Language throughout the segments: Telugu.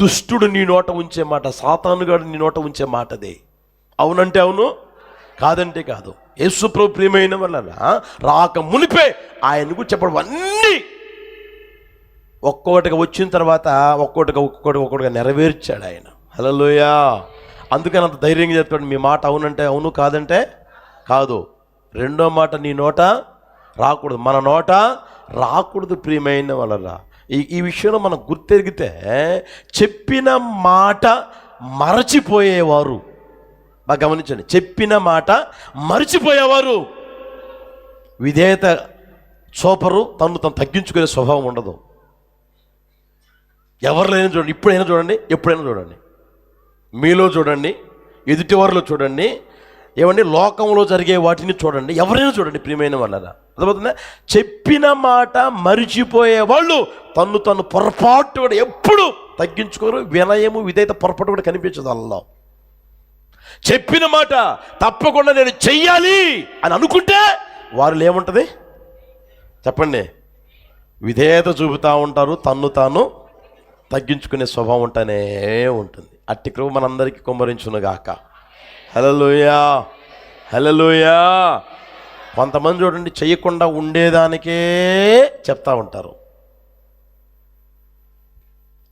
దుష్టుడు నీ నోట ఉంచే మాట, సాతానుగాడు నీ నోట ఉంచే మాటదే. అవునంటే అవును, కాదంటే కాదు. యేసుప్రభు ప్రియమైన వలన రాక మునిపే ఆయనకు చెప్పడం అన్నీ ఒక్కొక్కటిగా వచ్చిన తర్వాత ఒక్కొక్కటిగా నెరవేర్చాడు ఆయన. హల్లెలూయా. అందుకని అంత ధైర్యంగా చెప్తాడు, మీ మాట అవునంటే అవును, కాదంటే కాదు. రెండో మాట నీ నోట రాకూడదు, మన నోట రాకూడదు. ప్రియమైన వలన ఈ విషయంలో మనం గుర్తెరిగితే, చెప్పిన మాట మరచిపోయేవారు, బాగా గమనించండి, చెప్పిన మాట మరచిపోయేవారు విధేయత చూపరు, తను తగ్గించుకునే స్వభావం ఉండదు. ఎవరినైనా చూడండి, ఇప్పుడైనా చూడండి, ఎప్పుడైనా చూడండి, మీలో చూడండి, ఎదుటివారిలో చూడండి, ఏమండి లోకంలో జరిగే వాటిని చూడండి, ఎవరైనా చూడండి. ప్రియమైన వాళ్ళరా, అర్థమవుతుందా? చెప్పిన మాట మరిచిపోయే వాళ్ళు తను పొరపాటు కూడా ఎప్పుడు తగ్గించుకోరు. వినయము విధేయత పొరపాటు కూడా కనిపించదు అల్లా. చెప్పిన మాట తప్పకుండా నేను చెయ్యాలి అని అనుకుంటే వారిలో ఏముంటుంది చెప్పండి? విధేయత చూపుతూ ఉంటారు, తాను తగ్గించుకునే స్వభావం ఉంటూనే ఉంటుంది. అట్టి కృప మనందరికీ కుమ్మరించునుగాక. హల్లెలూయా, హల్లెలూయా. కొంతమంది చూడండి, చెయ్యకుండా ఉండేదానికే చెప్తా ఉంటారు,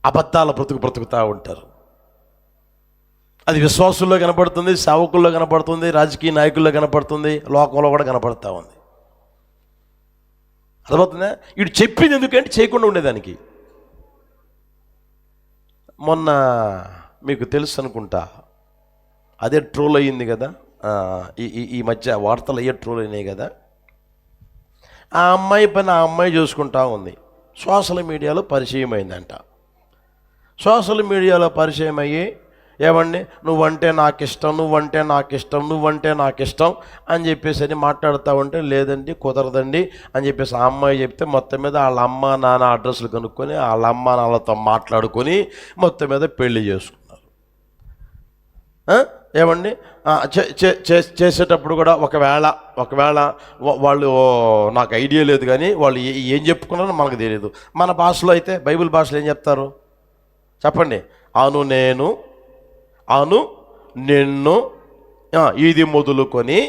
అబద్ధాల బ్రతుకుతూ ఉంటారు. అది విశ్వాసుల్లో కనపడుతుంది, సేవకుల్లో కనపడుతుంది, రాజకీయ నాయకుల్లో కనపడుతుంది, లోకంలో కూడా కనపడుతూ ఉంది. అర్థమవుతుందా? వీడు చెప్పింది ఎందుకంటే చేయకుండా ఉండేదానికి. మొన్న మీకు తెలుసు అనుకుంటా, అదే ట్రోల్ అయ్యింది కదా, ఈ మధ్య వార్తలు అయ్యే ట్రోల్ అయినాయి కదా. ఆ అమ్మాయి పని ఆ అమ్మాయి చూసుకుంటా ఉంది. సోషల్ మీడియాలో పరిచయం అయిందంట. సోషల్ మీడియాలో పరిచయం అయ్యి, ఏమండి నువ్వంటే నాకు ఇష్టం, నువ్వంటే నాకు ఇష్టం, నువ్వంటే నాకు ఇష్టం అని చెప్పేసి అని మాట్లాడుతూ ఉంటే, లేదండి కుదరదండి అని చెప్పేసి ఆ అమ్మాయి చెప్తే, మొత్తం మీద వాళ్ళ అమ్మ నాన్న అడ్రస్లు కనుక్కొని వాళ్ళ అమ్మ నాన్నలతో మాట్లాడుకొని మొత్తం మీద పెళ్లి చేసుకున్నారు. ఏమండి చేసేటప్పుడు కూడా ఒకవేళ వాళ్ళు, నాకు ఐడియా లేదు కానీ వాళ్ళు ఏం చెప్పుకున్నారో మనకు తెలియదు. మన భాషలో అయితే బైబిల్ భాషలో ఏం చెప్తారు చెప్పండి? అను నేను, అను నిన్ను, ఇది మొదలుకొని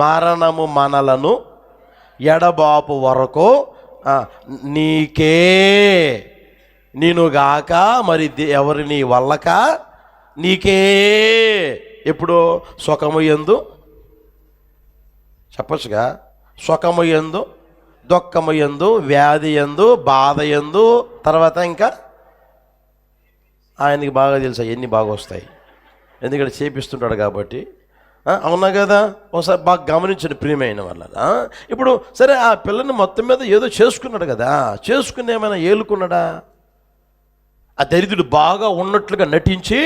మరణము మనలను ఎడబాపు వరకు నీకే, నేనుగాక మరి ఎవరిని వల్లక నీకే. ఎప్పుడు? సుఖము యందు, చెప్పచ్చుగా, సుఖము యందు, దుఃఖము యందు, వ్యాధి యందు, బాధ యందు, తర్వాత ఇంకా ఆయనకి బాగా తెలుసు అవన్నీ బాగా వస్తాయి, ఎందుకంటే చేపిస్తుంటాడు కాబట్టి. అవునా కదా? ఒకసారి బాగా గమనించండి ప్రియమైన వల్ల. ఇప్పుడు సరే, ఆ పిల్లని మొత్తం మీద ఏదో చేసుకున్నాడు కదా, చేసుకుని ఏమైనా ఏలుకున్నాడా? ఆ దరిద్రుడు బాగా ఉన్నట్లుగా నటించి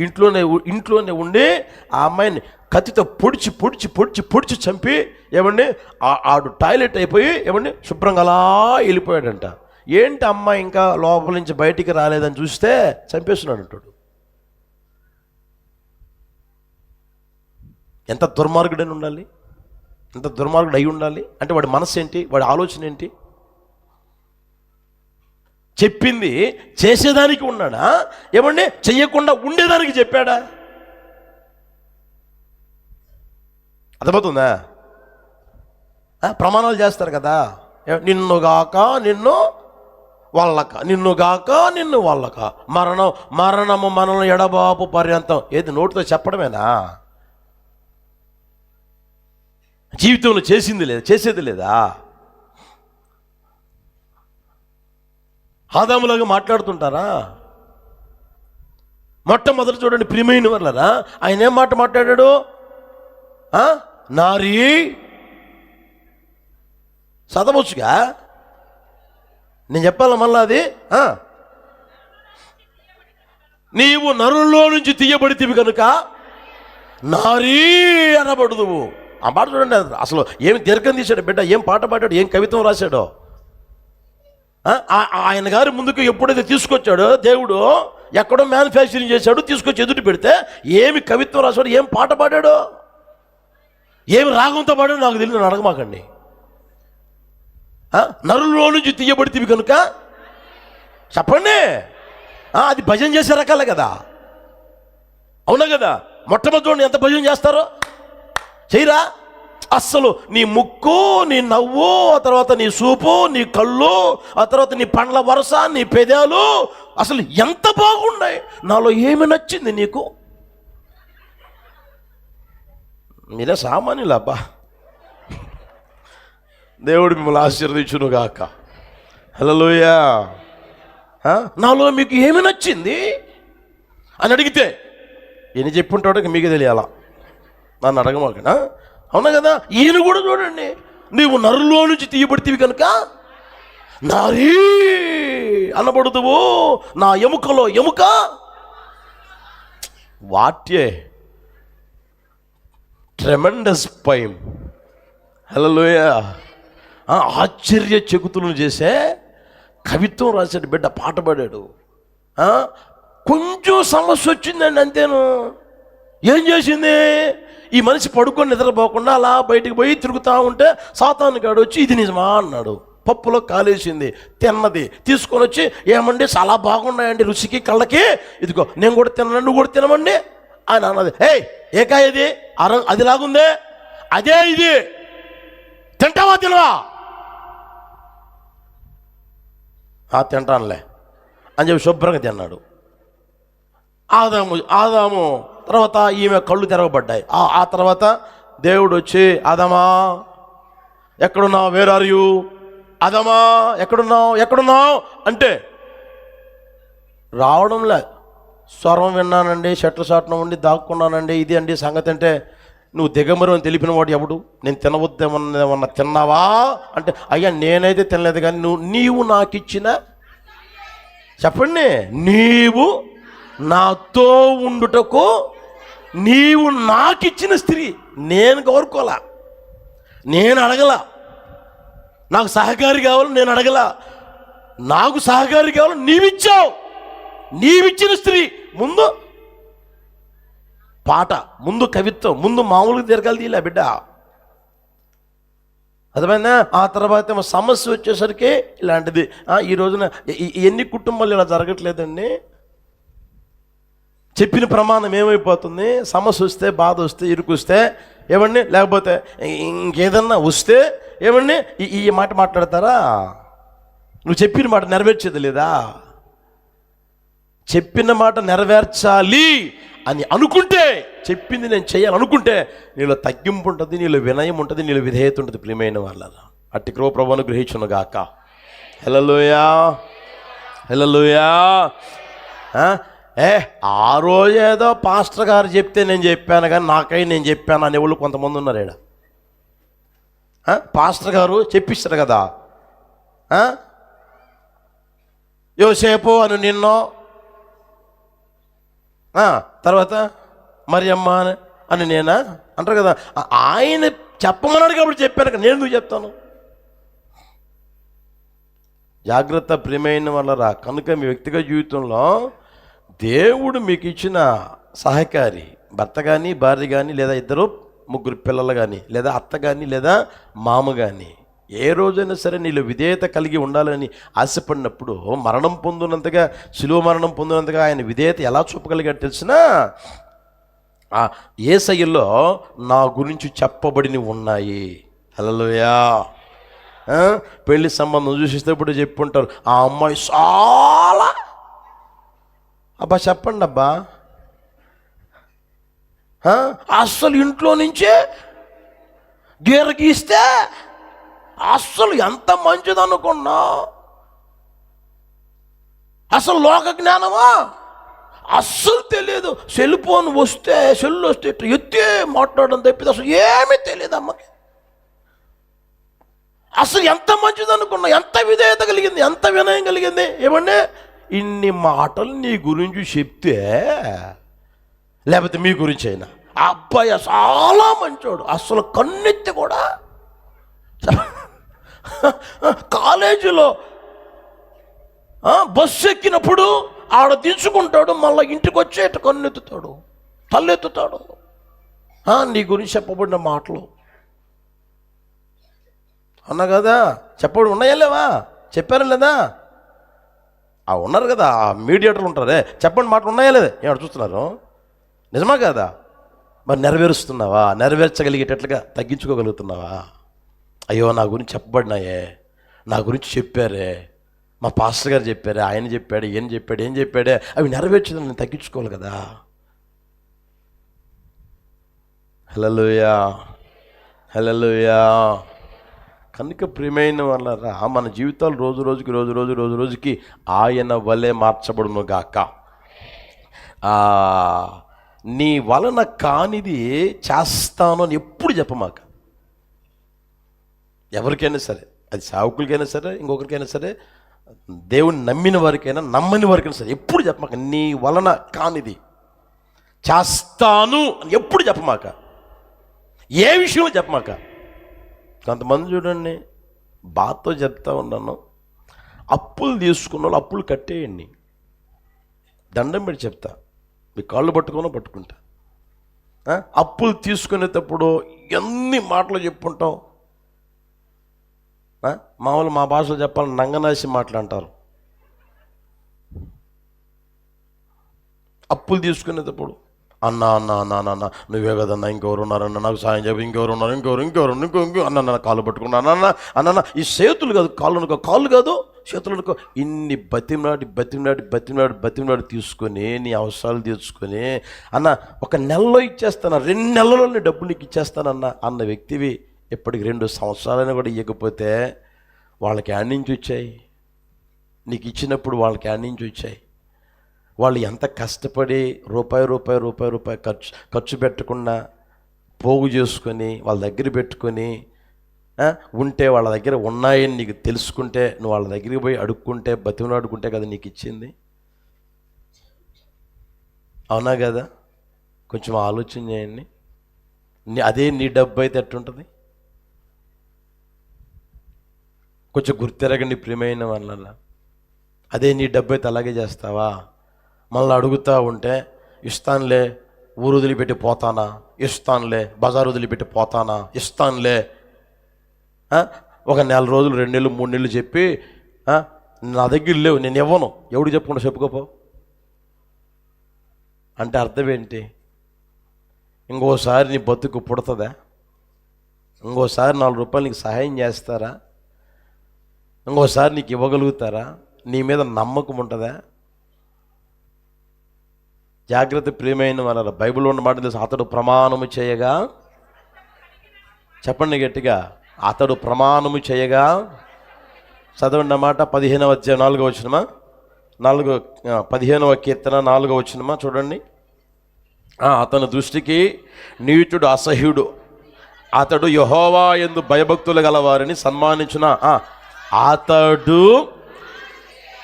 ఇంట్లోనే ఉండి ఆ అమ్మాయిని కత్తితో పొడిచి చంపి, ఏమండి ఆడు టాయిలెట్ అయిపోయి, ఏమండి శుభ్రంగా అలా వెళ్ళిపోయాడంట. ఏంటి అమ్మాయి ఇంకా లోపల నుంచి బయటికి రాలేదని చూస్తే చంపేస్తున్నాడు అంటాడు. ఎంత దుర్మార్గుడని ఉండాలి, ఎంత దుర్మార్గుడు అయి ఉండాలి అంటే వాడి మనసు ఏంటి, వాడి ఆలోచన ఏంటి? చెప్పింది చేసేదానికి ఉన్నాడా, ఏమండి చెయ్యకుండా ఉండేదానికి చెప్పాడా? అర్థమవుతుందా? ప్రమాణాలు చేస్తారు కదా, నిన్నుగాక నిన్ను వాళ్ళక, నిన్నుగాక నిన్ను వాళ్ళక, మరణము మనల్ని ఎడబాపు పర్యంతం. ఏది నోటితో చెప్పడమేనా? జీవితంలో చేసేది లేదా? ఆదాములాగా మాట్లాడుతుంటారా? మొట్టమొదటి చూడండి ప్రియమైన వాళ్ళరా, ఆయన ఏం మాట మాట్లాడాడు? నారీ చదవచ్చుగా, నేను చెప్పాల మళ్ళా అది. నీవు నరుల్లో నుంచి తీయబడితివి కనుక నారీ అనబడుదువు. ఆ మాట చూడండి, అసలు ఏమి దీర్ఘం తీశాడు బిడ్డ, ఏం పాట పాడాడు, ఏం కవిత్వం రాశాడో. ఆయన గారి ముందుకు ఎప్పుడైతే తీసుకొచ్చాడో దేవుడు, ఎక్కడో మ్యానుఫ్యాక్చరింగ్ చేశాడు, తీసుకొచ్చి ఎదుటి పెడితే ఏమి కవిత్వం రాశాడు, ఏం పాట పాడాడో, ఏమి రాగంతో పాడాడో నాకు తెలియదు, నన్ను అడగమాకండి. నరుల్లో నుంచి తీయబడితివి కనుక చెప్పండి, అది భజన చేసే రకాలే కదా, అవునా కదా? మొట్టమొదటి ఎంత భజన చేస్తారో చేయరా? అస్సలు నీ ముక్కు, నీ నవ్వు, ఆ తర్వాత నీ చూపు, నీ కళ్ళు, ఆ తర్వాత నీ పండ్ల వరస, నీ పెదాలు అసలు ఎంత బాగున్నాయి. నాలో ఏమి నచ్చింది నీకు? మీరే సామాన్యులు అబ్బా. దేవుడు మిమ్మల్ని ఆశీర్వదించును గాక. హల్లెలూయా. నాలో మీకు ఏమి నచ్చింది అని అడిగితే ఈయన చెప్పుంటాడు, మీకు తెలియాలా, నన్ను అడగమాకనా? అవునా కదా? ఈయన కూడా చూడండి, నీవు నరులో నుంచి తీయబడితివి కనుక నారీ అనబడుదువు, నా ఎముకలో ఎముక. వాట్యే ట్రెమెండస్ పైమ్. హల్లెలూయా. ఆశ్చర్య చెకుతులను చేసే కవిత్వం రాశాడు బిడ్డ, పాట పాడాడు. కొంచెం సమస్య వచ్చిందండి అంతేను. ఏం చేసింది? ఈ మనిషి పడుకొని నిద్రపోకుండా అలా బయటికి పోయి తిరుగుతూ ఉంటే సాతాను గాడు వచ్చి ఇది నిజమా అన్నాడు. పప్పులో కాలేసింది, తిన్నది, తీసుకొని వచ్చి ఏమండి చాలా బాగున్నాయండి రుచికి కళ్ళకి, ఇదిగో నేను కూడా తిన్నాను, నువ్వు కూడా తినమండి ఆయన అన్నది. ఏ కాయ ఇది? అది లాగుందే, అదే ఇది, తింటావా తినవా? తింటానులే అని చెప్పి శుభ్రంగా తిన్నాడు. ఆదాము తర్వాత ఈమె కళ్ళు తెరవబడ్డాయి. ఆ తర్వాత దేవుడు వచ్చి, ఆదామా ఎక్కడున్నావు, వేర్ ఆర్ యు? ఆదామా ఎక్కడున్నావు అంటే రావడంలే. స్వరం విన్నానండి, షట్ల చాటున ఉండి దాక్కున్నానండి, ఇది అండి సంగతి. అంటే నువ్వు దిగమరు అని తెలిపిన వాడు ఎవడు? నేను తినవద్దేమన్నా తిన్నావా అంటే, అయ్యా నేనైతే తినలేదు, కానీ నీవు నాకు ఇచ్చిన, చెప్పండి, నీవు నాతో ఉండుటకు నీవు నాకిచ్చిన స్త్రీ. నేను కోరుకోలా, నేను అడగలా. నాకు సహకారి కావాలి, నేను అడగలా. నాకు సహకారి కావాలి, నీవిచ్చావు. నీవిచ్చిన స్త్రీ. ముందు పాట, ముందు కవిత్వం, ముందు మామూలుగా తిరగాలి తీలే బిడ్డ. అర్థమైందా? ఆ తర్వాత సమస్య వచ్చేసరికి ఇలాంటిది. ఈ రోజున ఎన్ని కుటుంబాలు ఇలా జరగట్లేదండి. చెప్పిన ప్రమాణం ఏమైపోతుంది? సమస్య వస్తే, బాధ వస్తే, ఇరుకు వస్తే ఏమండి, లేకపోతే ఇంకేదన్నా వస్తే ఏమండి ఈ మాట మాట్లాడతారా? నువ్వు చెప్పిన మాట నెరవేర్చేది లేదా? చెప్పిన మాట నెరవేర్చాలి అని అనుకుంటే, చెప్పింది నేను చేయాలనుకుంటే నీలో తగ్గింపు ఉంటుంది, నీలో వినయం ఉంటుంది, నీలో విధేయత ఉంటుంది. ప్రియమైన వాళ్ళ అట్టి కృప ప్రభువును గ్రహించును గాక. హల్లెలూయా, హల్లెలూయా. ఆ రోజేదో పాస్టర్ గారు చెప్తే నేను చెప్పాను, కానీ నాకై నేను చెప్పాను అనే వాళ్ళు కొంతమంది ఉన్నారు ఈడ. పాస్టర్ గారు చెప్పిస్తారు కదా, యోసేపు అని నిన్నో, తర్వాత మరియమ్మ అని నేనా అంటారు కదా. ఆయన చెప్పమన్నాడు కాబట్టి చెప్పాను కదా, నేను ఎందుకు చెప్తాను? జాగ్రత్త ప్రియమైన వాళ్ళరా. కనుక మీ వ్యక్తిగత జీవితంలో దేవుడు మీకు ఇచ్చిన సహకారి, భర్త కానీ, భార్య కానీ, లేదా ఇద్దరు ముగ్గురు పిల్లలు కానీ, లేదా అత్త కానీ, లేదా మామ కానీ, ఏ రోజైనా సరే నీళ్ళు విధేయత కలిగి ఉండాలని ఆశపడినప్పుడు మరణం పొందినంతగా, శిలువ మరణం పొందినంతగా ఆయన విధేయత ఎలా చూపగలిగాడు తెలిసినా, యేసయ్యలో నా గురించి చెప్పబడినవి ఉన్నాయి. హల్లెలూయా. పెళ్లి సంబంధం చూసిస్తే ఇప్పుడు చెప్పుంటారు, ఆ అమ్మాయి చాలా, అబ్బా చెప్పండి అబ్బా, అస్సలు ఇంట్లో నుంచే గీర గీస్తే అస్సలు ఎంత మంచిది అనుకున్నా, అసలు లోక జ్ఞానమా అస్సలు తెలియదు. సెల్ వస్తే ఇట్లా ఎత్తే మాట్లాడడం తప్పితే అసలు ఏమీ తెలియదు అమ్మకి. అసలు ఎంత మంచిది అనుకున్నా, ఎంత విధేయత కలిగింది, ఎంత వినయం కలిగింది. ఏమంటే ఇన్ని మాటలు నీ గురించి చెప్తే, లేకపోతే మీ గురించి అయినా, ఆ అబ్బాయి చాలా మంచోడు, అసలు కన్నెత్తి కూడా కాలేజీలో బస్సు ఎక్కినప్పుడు ఆడ తీసుకుంటాడు, మళ్ళీ ఇంటికి వచ్చేట కన్నెత్తుతాడు, తల్లెత్తుతాడు. నీ గురించి చెప్పబడిన మాటలు అన్నా కదా, చెప్పబడి ఉన్నాయా లేవా? చెప్పారా లేదా? ఉన్నారు కదా ఆ మీడియేటర్లు ఉంటారే, చెప్పండి మాటలు ఉన్నాయా లేదా, ఏమన్నా చూస్తున్నారు? నిజమా కదా? మరి నెరవేరుస్తున్నావా? నెరవేర్చగలిగేటట్లుగా తగ్గించుకోగలుగుతున్నావా? అయ్యో నా గురించి చెప్పబడినాయే, నా గురించి చెప్పారే, మా పాస్టర్ గారు చెప్పారే, ఆయన చెప్పాడు, ఏం చెప్పాడే, అవి నెరవేర్చడం నేను తగ్గించుకోవాలి కదా. హల్లెలూయా, హల్లెలూయా. కనుక ప్రియమైన వాళ్ళరా, మన జీవితాలు రోజు రోజుకి ఆయన వలె మార్చబడును గాక. నీ వలన కానిది చేస్తాను అని ఎప్పుడు చెప్పమాక. ఎవరికైనా సరే, అది సేవకులకైనా సరే, ఇంకొకరికైనా సరే, దేవుని నమ్మిన వారికైనా నమ్మని వారికైనా సరే, ఎప్పుడు చెప్పమాక నీ వలన కానిది చేస్తాను అని ఎప్పుడు చెప్పమాక. ఏ విషయంలో చెప్పమాక. కొంతమంది చూడండి, బాధతో చెప్తా ఉన్నాను, అప్పులు తీసుకున్న వాళ్ళు అప్పులు కట్టేయండి, దండం పెట్టి చెప్తా, మీ కాళ్ళు పట్టుకుంటా. అప్పులు తీసుకునేటప్పుడు ఎన్ని మాటలు చెప్పుంటాం. మామూలు మా భాషలో చెప్పాలని నంగనాసి మాటలు అంటారు. అప్పులు తీసుకునేటప్పుడు అన్న నువ్వే కదన్నా, ఇంకెవరు ఉన్నారన్న, నాకు సాయం చెప్పి, ఇంకెవరు ఉన్నారు, ఇంకో అన్న కాళ్ళు పట్టుకున్నా అన్న ఈ చేతులు కాదు, కాళ్ళు కాదు చేతులు అనుకో, ఇన్ని బతిమలాడి తీసుకొని నీ అవసరాలు తీర్చుకొని, అన్న 1 నెలలో ఇచ్చేస్తాను, 2 నెలల్లో నీ డబ్బులు నీకు ఇచ్చేస్తానన్న అన్న వ్యక్తివి ఇప్పటికి 2 సంవత్సరాలైనా కూడా ఇవ్వకపోతే వాళ్ళకి యాడ్ నుంచి వచ్చాయి, నీకు ఇచ్చినప్పుడు వాళ్ళకి యాడ్ నుంచి వచ్చాయి. వాళ్ళు ఎంత కష్టపడి రూపాయి ఖర్చు పెట్టకుండా పోగు చేసుకొని వాళ్ళ దగ్గర పెట్టుకొని ఉంటే, వాళ్ళ దగ్గర ఉన్నాయని నీకు తెలుసుకుంటే, నువ్వు వాళ్ళ దగ్గరికి పోయి అడుక్కుంటే, బతిమలాడుకుంటే కదా నీకు ఇచ్చింది. అవునా కదా? కొంచెం ఆలోచన చేయండి. అదే నీ డబ్బు అయితే ఎట్టుంటుంది? కొంచెం గుర్తెరగండి ప్రియమైన వాళ్ళ. అదే నీ డబ్బు అయితే అలాగే చేస్తావా? మళ్ళీ అడుగుతూ ఉంటే, ఇస్తానులే, ఊరు వదిలిపెట్టి పోతానా, ఇస్తానులే, బజారు వదిలిపెట్టి పోతానా, ఇస్తానులే, 1 నెల రోజులు, 2 నెలలు, 3 నెలలు చెప్పి నా దగ్గర లేవు, నేను ఇవ్వను, ఎవడు చెప్పుకుంటా చెప్పుకోపో అంటే అర్థం ఏంటి? ఇంకోసారి నీ బతుకు పుడుతుందా? ఇంకోసారి 4 రూపాయలు నీకు సహాయం చేస్తారా? ఇంకోసారి నీకు ఇవ్వగలుగుతారా? నీ మీద నమ్మకం ఉంటుందా? జాగ్రత్త ప్రియమైన వాళ్ళ. బైబిల్లో ఉన్న మాట తెలుసు, అతడు ప్రమాణము చేయగా, చెప్పండి గట్టిగా, అతడు ప్రమాణము చేయగా, చదవండి అన్నమాట. 15వ అధ్యాయం 4వ వచనమా, 15వ కీర్తన 4వ వచనమా చూడండి. అతని దృష్టికి నీచుడు అసహ్యుడు, అతడు యెహోవా యందు భయభక్తులు గలవారిని సన్మానించున. అతడు,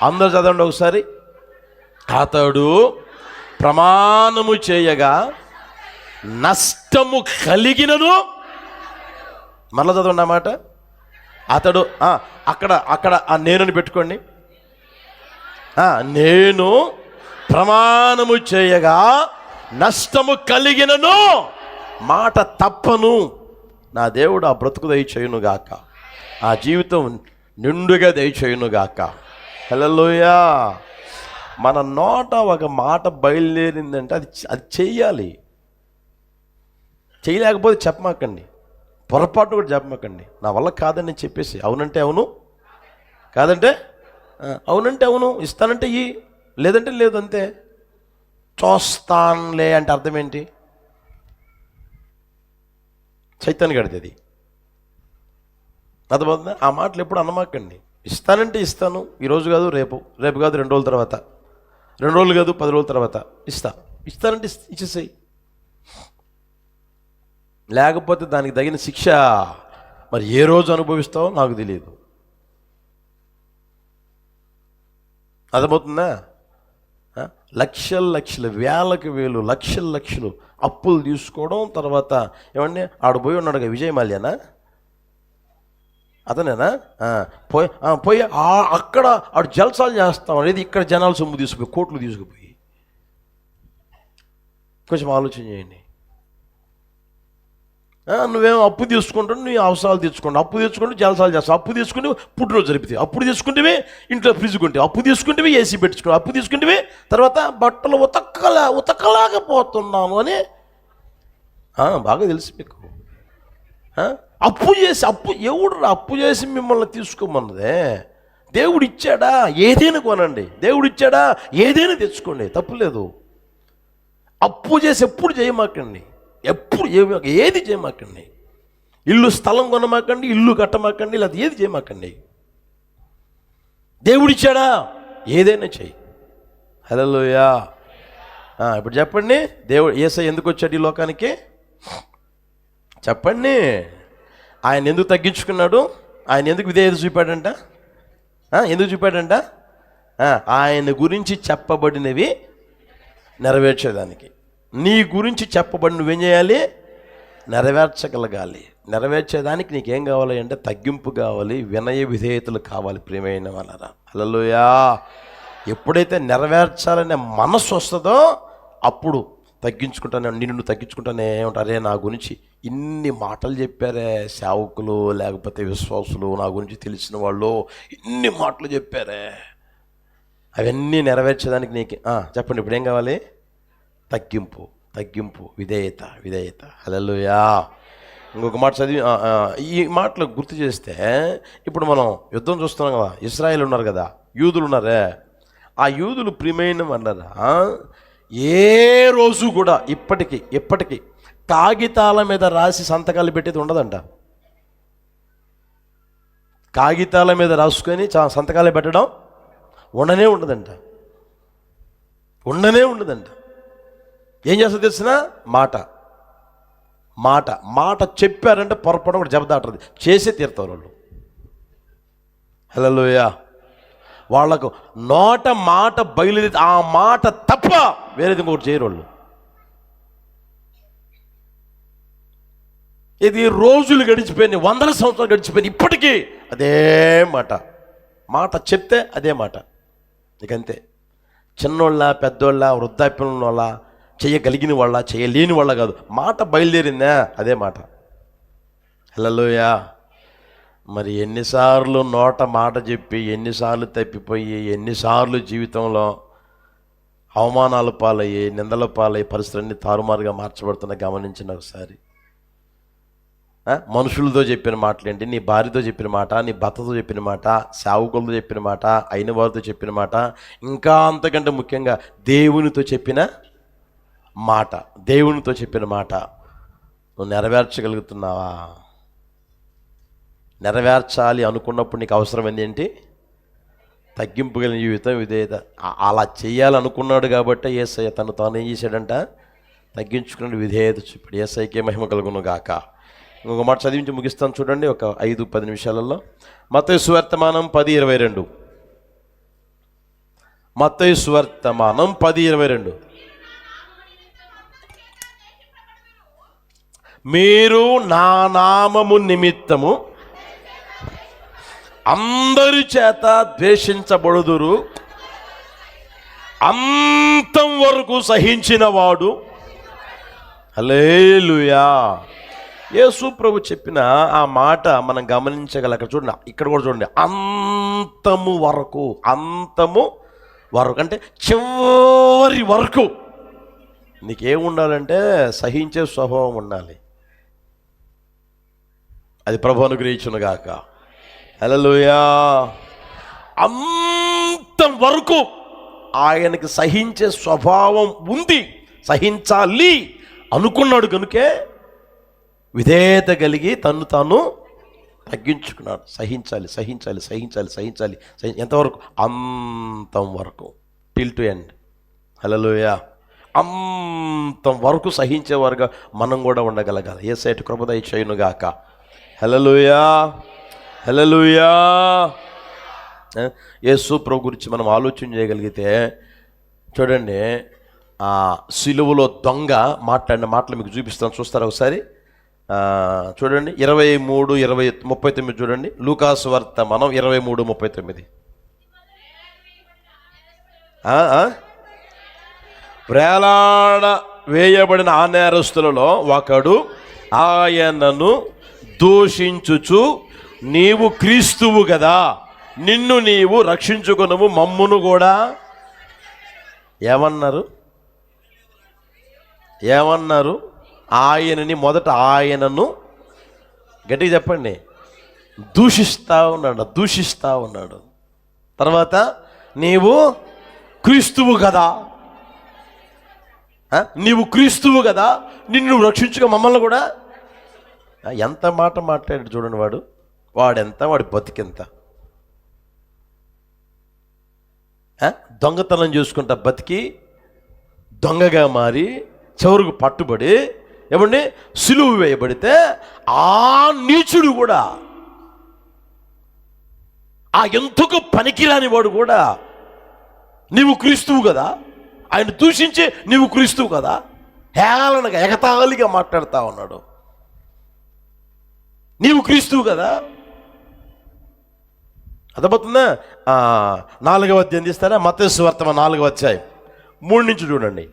అందరూ చదవండి ఒకసారి, అతడు ప్రమాణము చేయగా నష్టము కలిగినను. మరలా చదవండి అన్నమాట. అతడు అక్కడ నేనుని పెట్టుకోండి. నేను ప్రమాణము చేయగా నష్టము కలిగినను, మాట తప్పను. నా దేవుడు ఆ బ్రతుకు దయచేయునుగాక, ఆ జీవితం నిండుగా దయచేయునుగాక. హల్లెలూయా. మన నోట ఒక మాట బయలుదేరిందంటే అది చెయ్యాలి. చేయలేకపోతే చెప్పమాకండి, పొరపాటు కూడా చెప్పమాకండి. నా వల్ల కాదని చెప్పేసి, అవునంటే అవును, కాదంటే అవునంటే అవును, ఇస్తానంటే ఇయ్యి, లేదంటే లేదు, అంతే. చూస్తానులే అంటే అర్థం ఏంటి? చైతన్య గడిది అది. అర్థమవుతుందా? ఆ మాటలు ఎప్పుడు అనమాకండి. ఇస్తానంటే ఇస్తాను, ఈరోజు కాదు రేపు, రేపు కాదు 2 రోజుల తర్వాత, 2 రోజులు కాదు 10 రోజుల తర్వాత ఇస్తానంటే ఇచ్చేసేయి. లేకపోతే దానికి తగిన శిక్ష మరి ఏ రోజు అనుభవిస్తావో నాకు తెలియదు. అర్థమవుతుందా? లక్షలు, వేలకు వేలు, లక్షలు అప్పులు తీసుకోవడం. తర్వాత ఏమండి, ఆడు పోయి ఉన్నాడుగా, విజయమాల్యనా అతనేనా? పోయి అక్కడ ఆడు జల్సాలు చేస్తాం అనేది, ఇక్కడ జనాలు సొమ్ము తీసుకుపోయి, కోట్లు తీసుకుపోయి. కొంచెం ఆలోచన చేయండి. నువ్వేమో అప్పు తీసుకుంటావు, నీ అవసరాలు తెచ్చుకోండి, అప్పు తెచ్చుకుంటూ జలసాలు చేస్తావు, అప్పు తీసుకుంటే పుట్టినరోజు జరిపితే, అప్పుడు తీసుకుంటే ఇంట్లో ఫ్రిడ్జ్ కొంటే, అప్పు తీసుకుంటే ఏసీ పెట్టుకున్నావు, అప్పు తీసుకుంటే తర్వాత బట్టలు ఉతకలేకపోతున్నాను అని బాగా తెలుసు మీకు. అప్పు అప్పు చేసి మిమ్మల్ని తీసుకోమన్నదే. దేవుడు ఇచ్చాడా ఏదైనా కొనండి, దేవుడు ఇచ్చాడా ఏదైనా తెచ్చుకోండి, తప్పులేదు. అప్పు చేసి ఎప్పుడు చేయమాకండి, ఎప్పుడు ఏది చేయమాకండి. ఇల్లు స్థలం కొనమాకండి, ఇల్లు కట్టమాకండి, లేదా ఏది చేయమాకండి. దేవుడిచ్చాడా ఏదైనా చెయ్యి. హల్లెలూయా. ఇప్పుడు చెప్పండి, దేవుడు యేసయ్య ఎందుకు వచ్చాడు ఈ లోకానికి? చెప్పండి. ఆయన ఎందుకు తగ్గించుకున్నాడు? ఆయన ఎందుకు విధేయత చూపాడంట? ఎందుకు చూపాడంట? ఆయన గురించి చెప్పబడినవి నెరవేర్చేదానికి. నీ గురించి చెప్పబడి నువ్వేం చేయాలి? నెరవేర్చగలగాలి. నెరవేర్చేదానికి నీకేం కావాలి అంటే తగ్గింపు కావాలి, వినయ విధేయతలు కావాలి. ప్రియమైన వాళ్ళరా, హల్లెలూయా. ఎప్పుడైతే నెరవేర్చాలనే మనసు వస్తుందో అప్పుడు తగ్గించుకుంటానే, నిన్ను తగ్గించుకుంటానే ఉంటారే. నా గురించి ఇన్ని మాటలు చెప్పారే సేవకులు, లేకపోతే విశ్వాసులు, నా గురించి తెలిసిన వాళ్ళు ఇన్ని మాటలు చెప్పారే, అవన్నీ నెరవేర్చేదానికి నీకు చెప్పండి ఇప్పుడు ఏం కావాలి? తగ్గింపు, విధేయత. హల్లెలూయా. ఇంకొక మాట చదివి ఈ మాటలు గుర్తు చేస్తే, ఇప్పుడు మనం యుద్ధం చూస్తున్నాం కదా, ఇశ్రాయేల్ ఉన్నారు కదా, యూదులు ఉన్నారే. ఆ యూదులు ప్రియమైన అన్నారా, ఏ రోజు కూడా ఇప్పటికీ కాగితాల మీద రాసి సంతకాలు పెట్టేది ఉండదంట. కాగితాల మీద రాసుకొని సంతకాలు పెట్టడం ఉండనే ఉండదంట. ఏం చేస్తారు తెలిసిన? మాట చెప్పారంటే పొరపడం కూడా జబదాటది, చేసే తీరుతారు వాళ్ళు. హల్లెలూయా. వాళ్ళకు మాట బయలుదేరి ఆ మాట తప్ప వేరేది ఇంకొకటి చేయరు వాళ్ళు. ఇది రోజులు గడిచిపోయినాయి, 100 సంవత్సరాలు గడిచిపోయినాయి, ఇప్పటికీ అదే మాట చెప్తే అదే మాట. ఇకంతే. చిన్నోళ్ళ, పెద్దోళ్ళ, వృద్ధాప్యం వాళ్ళ, చేయగలిగిన వాళ్ళ, చేయలేని వాళ్ళ కాదు, మాట బయలుదేరిందా అదే మాట. హల్లెలూయా. మరి ఎన్నిసార్లు మాట చెప్పి, ఎన్నిసార్లు తప్పిపోయి, ఎన్నిసార్లు జీవితంలో అవమానాల పాలయ్యి, నిందల పాలయ్యి, పరిస్థితులన్నీ తారుమారుగా మార్చబడుతున్నా గమనించిన ఒకసారి. మనుషులతో చెప్పిన మాటలేంటి, నీ భార్యతో చెప్పిన మాట, నీ భర్తతో చెప్పిన మాట, సేవకులతో చెప్పిన మాట, అయిన వారితో చెప్పిన మాట, ఇంకా అంతకంటే ముఖ్యంగా దేవునితో చెప్పిన మాట నువ్వు నెరవేర్చగలుగుతున్నావా? నెరవేర్చాలి అనుకున్నప్పుడు నీకు అవసరమైంది ఏంటి? తగ్గింపు కలిగిన జీవితం, విధేయత. అలా చేయాలనుకున్నాడు కాబట్టి యేసయ్య తాను ఏం చేశాడంట? తగ్గించుకున్న విధేయత చూపాడు. యేసయ్యకే మహిమ కలుగును గాక. ఇంకొక మాట చదివించి ముగిస్తాను చూడండి, ఒక 5-10 నిమిషాలలో. మత్తయి సువార్తమానం 10:22. మత్తయి సువార్తమానం 10:22. మీరు నా నామము నిమిత్తము అందరి చేత ద్వేషించబడుదురు, అంతం వరకు సహించిన వాడు. హల్లెలూయా. యేసు ప్రభు చెప్పిన ఆ మాట మనం గమనించగల. అక్కడ చూడండి, ఇక్కడ కూడా చూడండి, అంతము వరకు అంటే చివరి వరకు నీకేముండాలంటే సహించే స్వభావం ఉండాలి. అది ప్రభు అనుగ్రహించునుగాక. హల్లెలూయా. అంతం వరకు ఆయనకి సహించే స్వభావం ఉంది, సహించాలి అనుకున్నాడు కనుకే విధేయత కలిగి తను తాను తగ్గించుకున్నాడు. సహించాలి. ఎంతవరకు? అంతం వరకు, టిల్ టు ఎండ్. హల్లెలూయా. అంతం వరకు సహించేవారుగా మనం కూడా ఉండగలగాలి. యేసయ్య కృప దయచేయునుగాక. హల్లెలూయా. యేసు ప్రభు గురించి మనం ఆలోచన చేయగలిగితే చూడండి, సిలువలో దొంగ మాట్లాడిన మాటలు మీకు చూపిస్తాను, చూస్తారా ఒకసారి? చూడండి 23:39 చూడండి. లూకాసు వార్త మనం 23:39. వేలాడ వేయబడిన ఆ నేరస్తులలో ఒకడు ఆయనను దూషించుచు నీవు క్రీస్తువు కదా, నిన్ను నీవు రక్షించుకొనుము, మమ్మును కూడా. ఏమన్నారు? ఆయనని, మొదట ఆయనను గట్టిగా చెప్పండి, దూషిస్తా ఉన్నాడు. తర్వాత నీవు క్రీస్తువు కదా, నిన్ను రక్షించుకో, మమ్మల్ని కూడా. ఎంత మాట మాట్లాడాడు చూడండి. వాడెంత, వాడి బతికెంత. దొంగతనం చేసుకుంటా బతికి దొంగగా మారి చివరకు పట్టుబడి ఏమండి సిలువ వేయబడితే ఆ నీచుడు కూడా, ఆ ఎంతకు పనికిరాని వాడు కూడా నీవు క్రీస్తువు కదా, ఆయన దూషించి నీవు క్రీస్తువు కదా, హేళనగా ఎగతాళిగా మాట్లాడుతూ ఉన్నాడు. నీవు క్రీస్తువు కదా. అర్థమవుతుందా? 4వ అధ్యాయం తీస్తారా? మత్తయి సువార్త 4వ అధ్యాయం 3 నుంచి చూడండి.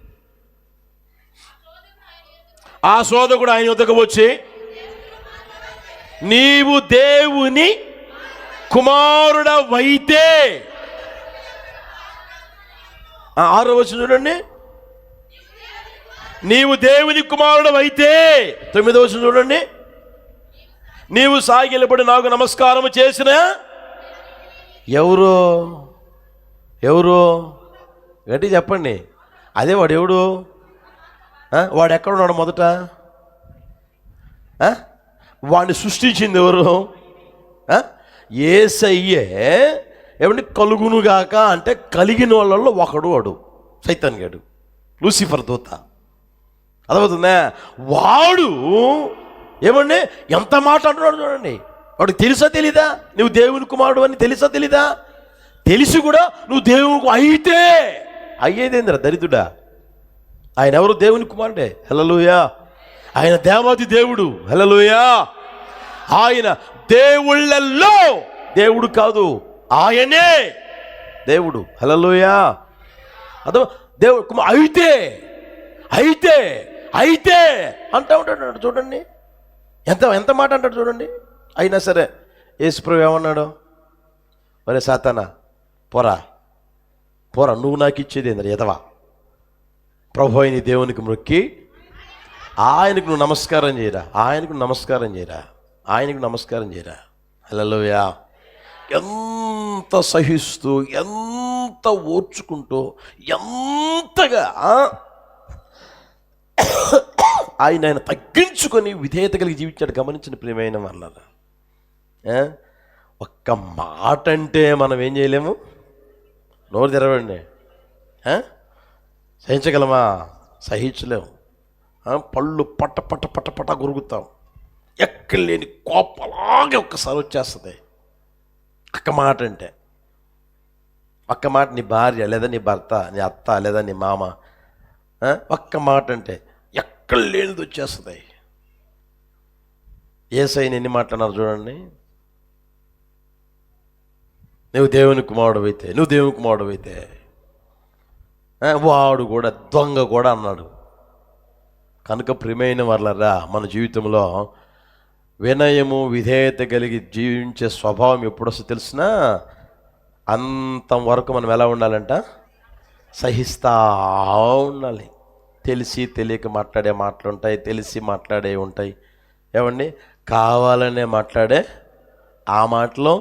ఆ సోదకుడు ఆయన వద్దకు వచ్చి, నీవు దేవుని కుమారుడవైతే. 6వ వచనం చూడండి, నీవు దేవుని కుమారుడవైతే. 9వ వచనం చూడండి, నీవు సాగిలపడి నాకు నమస్కారం చేసిన. ఎవరు గట్టి చెప్పండి. అదే వాడు ఎవడు? వాడు ఎక్కడున్నాడు? మొదట వాడిని సృష్టించింది ఎవరు? యేసయ్యే. ఏమంటే కలుగునుగాక అంటే కలిగిన వాళ్ళల్లో ఒకడు వాడు, సైతాన్ గాడు, లూసిఫర్ దూత. అర్థమవుతుందా? వాడు ఏమండి ఎంత మాట అంటున్నాడు చూడండి. వాడికి తెలుసా తెలీదా నువ్వు దేవుని కుమారుడు అని? తెలుసా తెలీదా? తెలిసి కూడా నువ్వు దేవునికి అయితే అయ్యేదేంద్ర దరిద్రుడా. ఆయన ఎవరు? దేవుని కుమారుడే. హల్లెలూయా. ఆయన దేవాది దేవుడు. హల్లెలూయా. ఆయన దేవుళ్ళల్లో దేవుడు కాదు, ఆయనే దేవుడు. హల్లెలూయా. అదో దేవుడు అయితే అంటా ఉంటాడు చూడండి. ఎంత మాట అంటాడు చూడండి. అయినా సరే యేసుప్రభు ఏమన్నాడు? ఒరే సాతానా, పోరా నువ్వు నాకు ఇచ్చేది ఏంద్ర ఎదవా. ప్రభు అయిన దేవునికి మొక్కి ఆయనకు నువ్వు నమస్కారం చేయరా. హల్లెలూయా. ఎంత సహిస్తూ, ఎంత ఓర్చుకుంటూ, ఎంతగా ఆయన తగ్గించుకొని విధేయత కలిగి జీవించాడు. గమనించిన ప్రియమైన వాళ్ళ, ఒక్క మాట అంటే మనం ఏం చేయలేము. నోరు తెరవండి. సహించగలమా? సహించలేము. పళ్ళు పట్ట గురుగుతాం. ఎక్కడ లేని కోపలాగే ఒక్కసారి వచ్చేస్తుంది. ఒక్క మాట అంటే, ఒక్క మాట నీ భార్య లేదా నీ భర్త, నీ అత్త లేదా నీ మామ, ఒక్క మాట అంటే ఎక్కడ లేనిది వచ్చేస్తుంది. యేసయ్యని ఎన్ని మాట్లాడినారు చూడండి. నువ్వు దేవుని కుమారుడు అయితే వాడు కూడా దొంగ కూడా అన్నాడు. కనుక ప్రియమైన వాళ్ళరా, మన జీవితంలో వినయము, విధేయత కలిగి జీవించే స్వభావం ఎప్పుడు వస్తుందో తెలిసినా అంతవరకు మనం ఎలా ఉండాలంట? సహిస్తా ఉండాలి. తెలిసి తెలియక మాట్లాడే మాటలు ఉంటాయి, తెలిసి మాట్లాడే ఉంటాయి. ఏమండి? కావాలనే మాట్లాడే ఆ మాటలు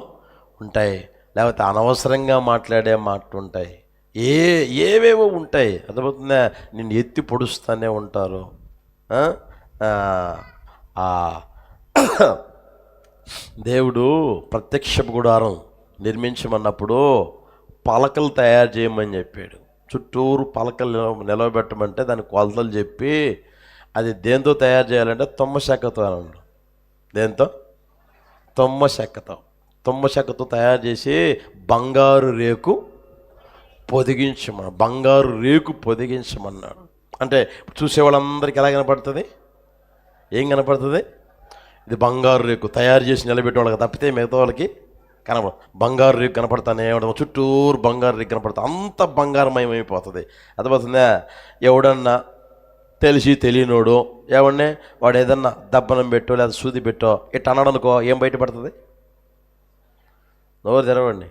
ఉంటాయి, లేకపోతే అనవసరంగా మాట్లాడే మాటలు ఉంటాయి, ఏవేవో ఉంటాయి. అర్థమవుతుందా? నిన్ను ఎత్తి పొడుస్తూనే ఉంటారు. దేవుడు ప్రత్యక్షపు గుడారం నిర్మించమన్నప్పుడు పలకలు తయారు చేయమని చెప్పాడు. చుట్టూరు పలకలు నిలవబెట్టమంటే దాని కొలతలు చెప్పి, అది దేంతో తయారు చేయాలంటే తుమ్మ చెక్కతో అన్నాడు. దేంతో? తుమ్మ చెక్కతో తయారు చేసి బంగారు రేకు పొదిగించమన్నాడు. అంటే చూసేవాళ్ళందరికీ ఎలా కనపడుతుంది? ఏం కనపడుతుంది? ఇది బంగారు రేకు తయారు చేసి నిలబెట్టే వాళ్ళకి తప్పితే మిగతా వాళ్ళకి కనపడదు. బంగారు రేకు కనపడతానే, చుట్టూరు బంగారు రేకు కనపడుతుంది. అంత బంగారమయమైపోతుంది. అర్థమవుతుందా? ఎవడన్నా తెలిసి తెలియనోడు ఏమన్నా వాడు ఏదన్నా దబ్బనం పెట్టో లేదా సూది పెట్టో ఇట్లా అన్నాడు అనుకో, ఏం బయటపడుతుంది? నోరు తెరవండి.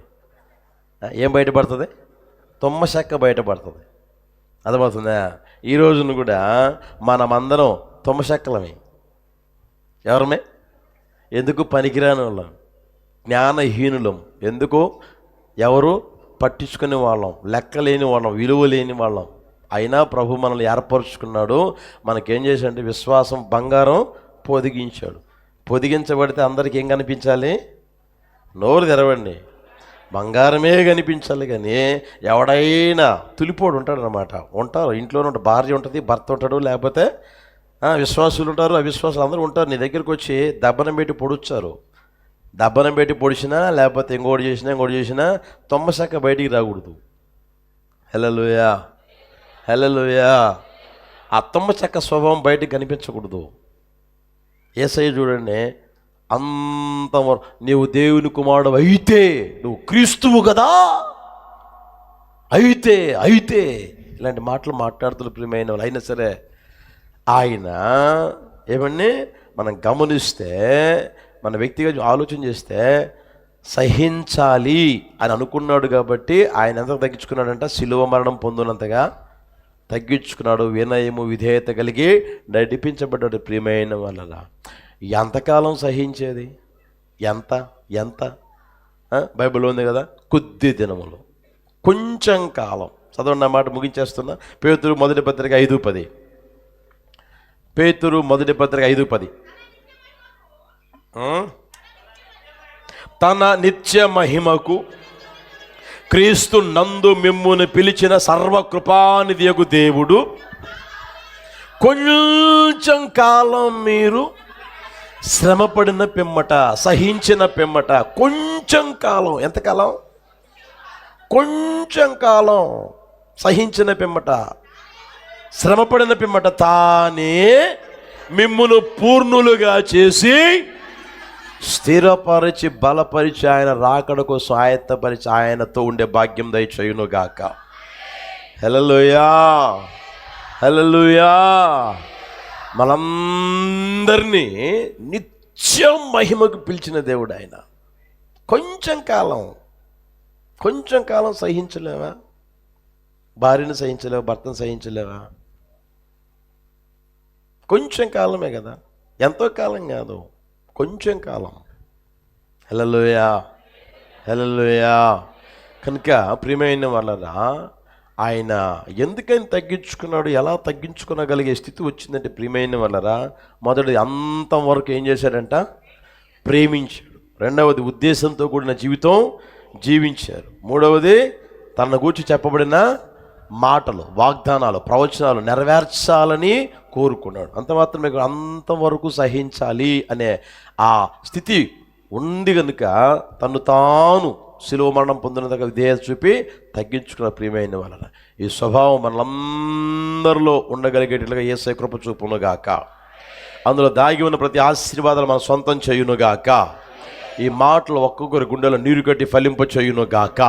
ఏం బయటపడుతుంది? తుమ్మ చెక్క బయటపడుతుంది. అర్థమవుతుందా? ఈ రోజున కూడా మనమందరం తుమ్మ చెక్కలమే. ఎవరమే? ఎందుకు? పనికిరాని వాళ్ళం, జ్ఞానహీనులం. ఎందుకు? ఎవరు పట్టించుకునే వాళ్ళం, లెక్కలేని వాళ్ళం, విలువ లేని వాళ్ళం. అయినా ప్రభు మనల్ని ఏర్పరుచుకున్నాడు. మనకేం చేశాడంటే విశ్వాసం బంగారం పొదిగించాడు. పొదిగించబడితే అందరికీ ఏం కనిపించాలి? నోరు తెరవండి. బంగారమే కనిపించాలి. కానీ ఎవడైనా తులిపోడు ఉంటాడు అన్నమాట. ఉంటారు, ఇంట్లోనే ఉంటారు, భార్య ఉంటుంది, భర్త ఉంటాడు, లేకపోతే విశ్వాసులు ఉంటారు, అవిశ్వాసులు అందరూ ఉంటారు. నీ దగ్గరికి వచ్చి దబ్బనం పెట్టి పొడుస్తారు. దబ్బనం పెట్టి పొడిచినా లేకపోతే ఇంకోటి చేసినా తొమ్మశాఖ బయటికి రాకూడదు. హల్లెలూయా, హల్లెలూయా. ఆ తొమ్మచెక్క స్వభావం బయటికి కనిపించకూడదు. యేసయ్య చూడండి, అంతవరకు నీవు దేవుని కుమారుడు అయితే, నువ్వు క్రీస్తువు కదా, అయితే ఇలాంటి మాటలు మాట్లాడుతున్న ప్రియమైన వాళ్ళు. అయినా సరే ఆయన ఏమన్నీ మనం గమనిస్తే, మన వ్యక్తిగా ఆలోచన చేస్తే సహించాలి అని అనుకున్నాడు. కాబట్టి ఆయన ఎంత తగ్గించుకున్నాడంట? శిలువ మరణం పొందినంతగా తగ్గించుకున్నాడు. వినయము విధేయత కలిగి నడిపించబడ్డాడు. ప్రియమైన వాళ్ళ ఎంతకాలం సహించేది? ఎంత బైబిల్ ఉంది కదా, కొద్ది దినములు, కొంచెం కాలం. చదవండి, అన్నమాట ముగించేస్తున్నా. పేతురు మొదటి పత్రిక 5:10. పేతురు మొదటి పత్రిక 5:10. తన నిత్య మహిమకు క్రీస్తు నందు మిమ్మును పిలిచిన సర్వకృపానిధియగు దేవుడు కొంచెం కాలం మీరు శ్రమపడిన పిమ్మట, సహించిన పిమ్మట, కొంచెం కాలం, ఎంతకాలం? కొంచెం కాలం సహించిన పిమ్మట, శ్రమపడిన పిమ్మట తానే మిమ్మును పూర్ణులుగా చేసి స్థిరపరిచి బలపరిచి ఆయన రాకడ కోసం ఆయత్తపరిచి ఆయనతో ఉండే భాగ్యం దయచేయునుగాక. హల్లెలూయా, హల్లెలూయా. మనందరినీ నిత్యం మహిమకు పిలిచిన దేవుడు ఆయన. కొంచెం కాలం సహించలేవా? భార్యను సహించలేవా? భర్తను సహించలేవా? కొంచెం కాలమే కదా, ఎంతో కాలం కాదు, కొంచెం కాలం. హల్లెలూయా, హల్లెలూయా. కనుక ప్రియమైన వాళ్ళరా, ఆయన ఎందుకని తగ్గించుకున్నాడు? ఎలా తగ్గించుకోగలిగే స్థితి వచ్చిందంటే ప్రియమైన వాళ్ళరా, మొదటి అంతం వరకు ఏం చేశాడంట? ప్రేమించాడు. రెండవది ఉద్దేశంతో కూడిన జీవితం జీవించారు. మూడవది తన గూర్చి చెప్పబడిన మాటలు, వాగ్దానాలు, ప్రవచనాలు నెరవేర్చాలని కోరుకున్నాడు. అంత మాత్రమే, అంతవరకు సహించాలి అనే ఆ స్థితి ఉంది కనుక తను తాను శిలువ మరణం పొందినంతగా విధేయత చూపి తగ్గించుకున్న ప్రియమైన వాళ్ళ ఈ స్వభావం మనలందరిలో ఉండగలిగేటట్లుగా యేసయ్య కృప చూపునుగాక. అందులో దాగి ఉన్న ప్రతి ఆశీర్వాదాలు మన సొంతం చేయునుగాక. ఈ మాటలు ఒక్కొక్కరి గుండెలో నీరు కట్టి ఫలింప చేయునుగాక.